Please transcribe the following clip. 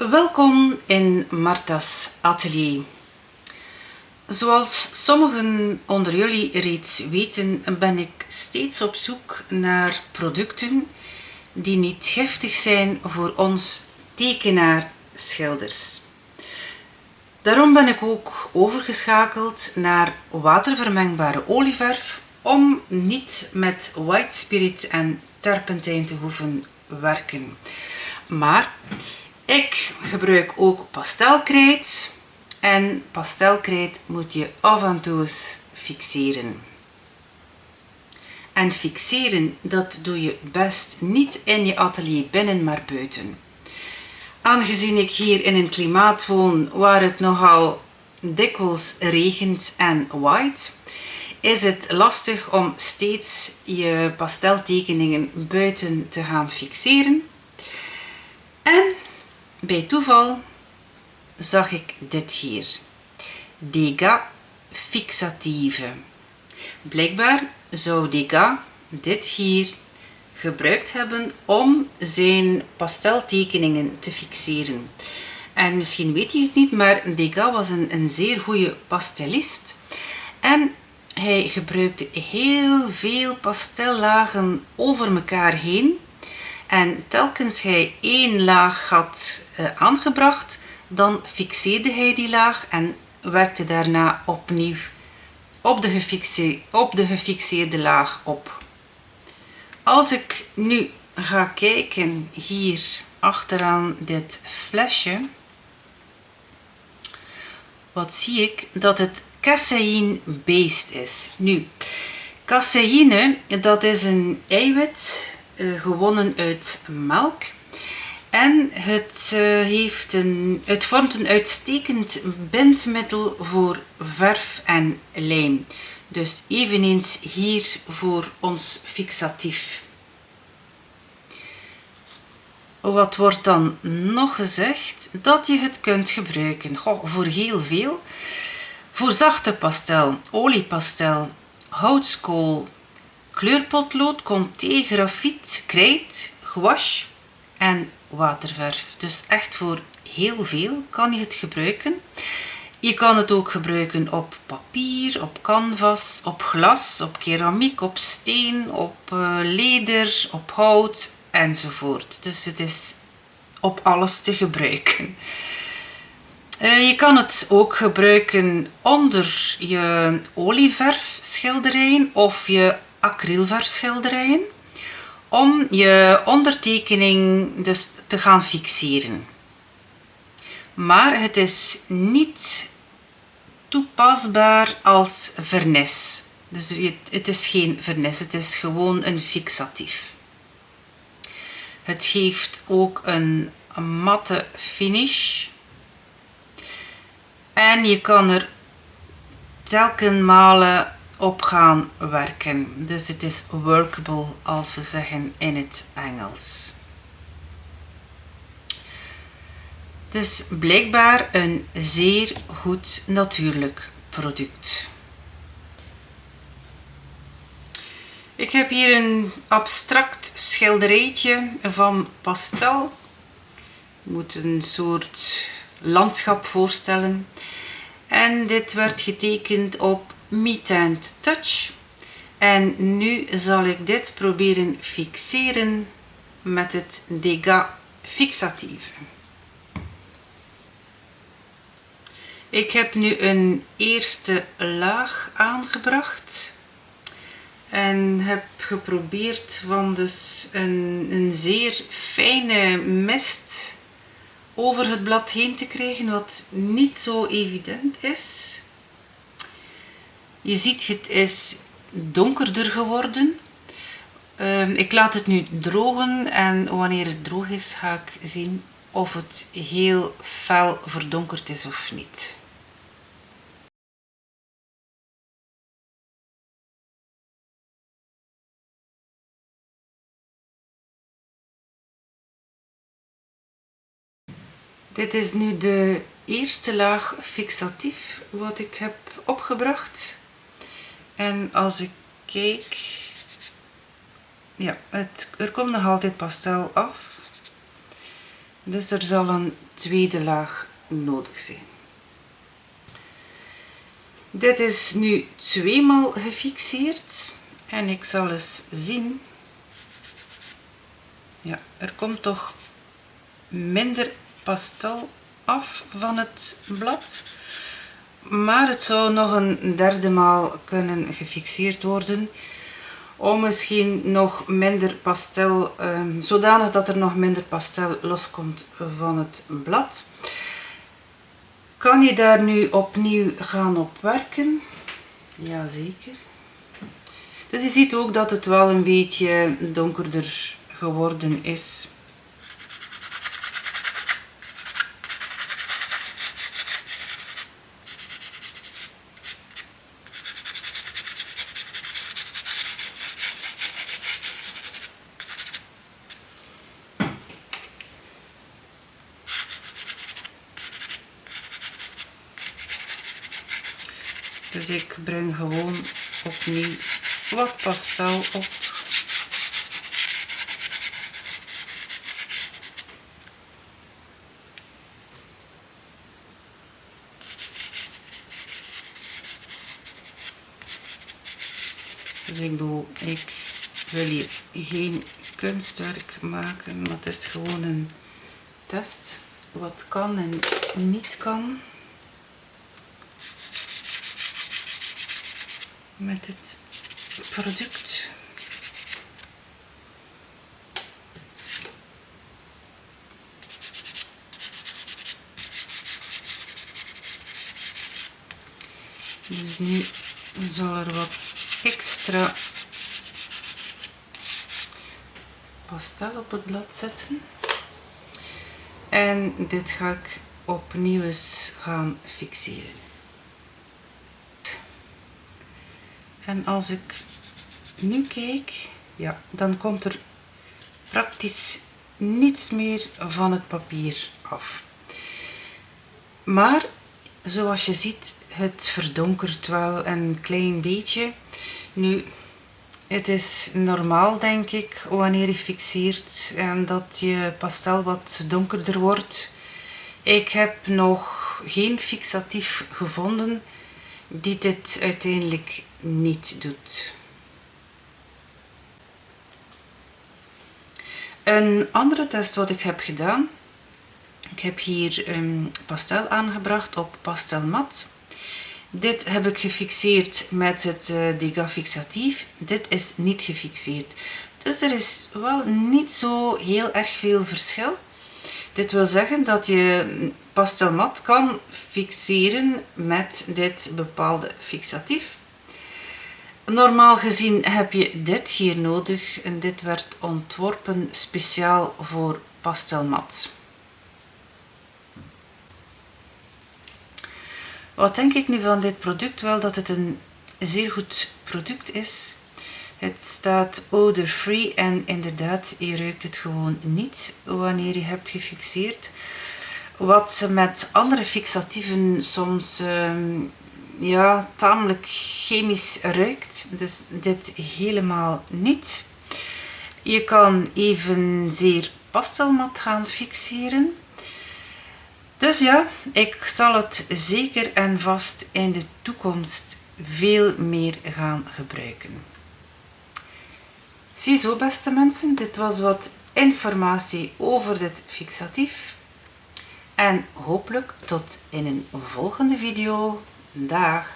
Welkom in Marta's atelier. Zoals sommigen onder jullie reeds weten, ben ik steeds op zoek naar producten die niet giftig zijn voor ons tekenaar-schilders. Daarom ben ik ook overgeschakeld naar watervermengbare olieverf om niet met white spirit en terpentijn te hoeven werken. Maar ik gebruik ook pastelkrijt en pastelkrijt moet je af en toe eens fixeren. En fixeren, dat doe je best niet in je atelier binnen, maar buiten. Aangezien ik hier in een klimaat woon waar het nogal dikwijls regent en waait, is het lastig om steeds je pasteltekeningen buiten te gaan fixeren. En bij toeval zag ik dit hier. Degas fixative. Blijkbaar zou Degas dit hier gebruikt hebben om zijn pasteltekeningen te fixeren. En misschien weet je het niet, maar Degas was een zeer goede pastelist. En hij gebruikte heel veel pastellagen over elkaar heen. En telkens hij één laag had aangebracht, dan fixeerde hij die laag en werkte daarna opnieuw op de gefixeerde laag op. Als ik nu ga kijken hier achteraan dit flesje, wat zie ik? Dat het caseïne-based is. Nu, caseïne, dat is een eiwit gewonnen uit melk. En het vormt een uitstekend bindmiddel voor verf en lijm. Dus eveneens hier voor ons fixatief. Wat wordt dan nog gezegd? Dat je het kunt gebruiken voor heel veel. Voor zachte pastel, oliepastel, houtskool, kleurpotlood, comté, grafiet, krijt, gouache en waterverf. Dus echt voor heel veel kan je het gebruiken. Je kan het ook gebruiken op papier, op canvas, op glas, op keramiek, op steen, op leder, op hout enzovoort. Dus het is op alles te gebruiken. Je kan het ook gebruiken onder je olieverfschilderijen of je acrylverfschilderijen om je ondertekening dus te gaan fixeren. Maar het is niet toepasbaar als vernis. Dus het is geen vernis, het is gewoon een fixatief. Het geeft ook een matte finish. En je kan er telkens malen op gaan werken. Dus het is workable, als ze zeggen in het Engels. Het is blijkbaar een zeer goed natuurlijk product. Ik heb hier een abstract schilderijtje van pastel. Je moet een soort landschap voorstellen. En dit werd getekend op Meat and Touch. En nu zal ik dit proberen fixeren met het Degas fixatieve. Ik heb nu een eerste laag aangebracht. En heb geprobeerd van dus een zeer fijne mist over het blad heen te krijgen, wat niet zo evident is. Je ziet, het is donkerder geworden. Ik laat het nu drogen en wanneer het droog is, ga ik zien of het heel fel verdonkerd is of niet. Dit is nu de eerste laag fixatief wat ik heb opgebracht. En als ik kijk, ja, er komt nog altijd pastel af. Dus er zal een tweede laag nodig zijn. Dit is nu 2 maal gefixeerd en ik zal eens zien. Ja, er komt toch minder pastel af van het blad, maar het zou nog een derde maal kunnen gefixeerd worden om misschien nog minder pastel, zodanig dat er nog minder pastel loskomt van het blad. Kan je daar nu opnieuw gaan op werken? Jazeker. Dus je ziet ook dat het wel een beetje donkerder geworden is. Dus ik breng gewoon opnieuw wat pastel op. Dus ik wil hier geen kunstwerk maken, maar het is gewoon een test wat kan en niet kan met het product. Dus nu zal er wat extra pastel op het blad zetten. En dit ga ik opnieuw eens gaan fixeren. En als ik nu kijk, ja, dan komt er praktisch niets meer van het papier af. Maar zoals je ziet, het verdonkert wel een klein beetje. Nu, het is normaal, denk ik, wanneer je fixeert en dat je pastel wat donkerder wordt. Ik heb nog geen fixatief gevonden die dit uiteindelijk niet doet. Een andere test wat ik heb gedaan. Ik heb hier pastel aangebracht op pastelmat. Dit heb ik gefixeerd met het Degas fixatief. Dit is niet gefixeerd. Dus er is wel niet zo heel erg veel verschil. Dit wil zeggen dat je pastelmat kan fixeren met dit bepaalde fixatief. Normaal gezien heb je dit hier nodig en dit werd ontworpen speciaal voor pastelmat. Wat denk ik nu van dit product? Wel dat het een zeer goed product is. Het staat odor-free en inderdaad, je ruikt het gewoon niet wanneer je hebt gefixeerd. Wat met andere fixatieven soms ja, tamelijk chemisch ruikt. Dus dit helemaal niet. Je kan evenzeer pastelmat gaan fixeren. Dus ja, ik zal het zeker en vast in de toekomst veel meer gaan gebruiken. Ziezo, beste mensen, dit was wat informatie over dit fixatief. En hopelijk tot in een volgende video. Dag!